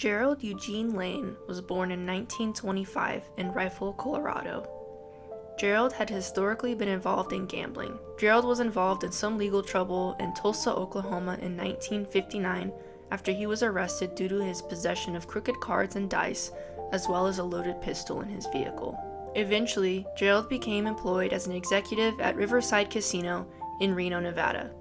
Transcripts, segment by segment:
Gerald Eugene Layne was born in 1925 in Rifle, Colorado. Gerald had historically been involved in gambling. Gerald was involved in some legal trouble in Tulsa, Oklahoma in 1959 after he was arrested due to his possession of crooked cards and dice, as well as a loaded pistol in his vehicle. Eventually, Gerald became employed as an executive at Riverside Casino in Reno, Nevada.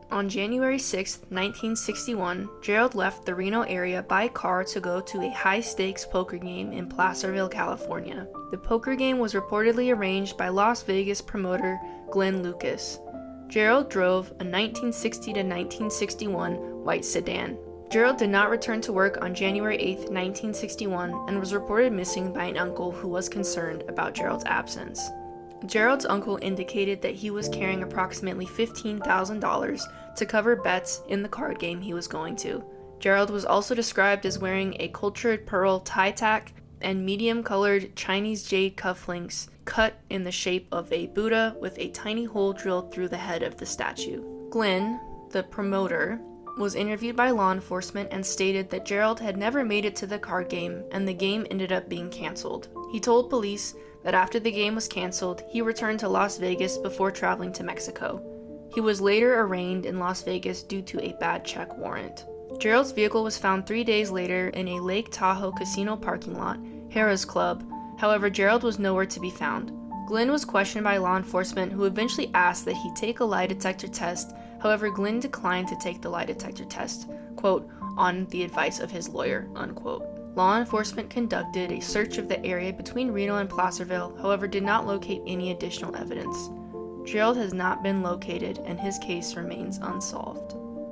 On January 6, 1961, Gerald left the Reno area by car to go to a high-stakes poker game in Placerville, California. The poker game was reportedly arranged by Las Vegas promoter Glenn Lucas. Gerald drove a 1960 to 1961 white sedan. Gerald did not return to work on January 8, 1961, and was reported missing by an uncle who was concerned about Gerald's absence. Gerald's uncle indicated that he was carrying approximately $15,000 to cover bets in the card game he was going to. Gerald was also described as wearing a cultured pearl tie tack and medium-colored Chinese jade cufflinks cut in the shape of a Buddha with a tiny hole drilled through the head of the statue. Glenn, the promoter, was interviewed by law enforcement and stated that Gerald had never made it to the card game and the game ended up being canceled. He told police that after the game was canceled, he returned to Las Vegas before traveling to Mexico. He was later arraigned in Las Vegas due to a bad check warrant. Gerald's vehicle was found 3 days later in a Lake Tahoe casino parking lot, Harrah's Club. However, Gerald was nowhere to be found. Glenn was questioned by law enforcement, who eventually asked that he take a lie detector test. However, Glenn declined to take the lie detector test, quote, on the advice of his lawyer, unquote. Law enforcement conducted a search of the area between Reno and Placerville, however did not locate any additional evidence. Gerald has not been located and his case remains unsolved.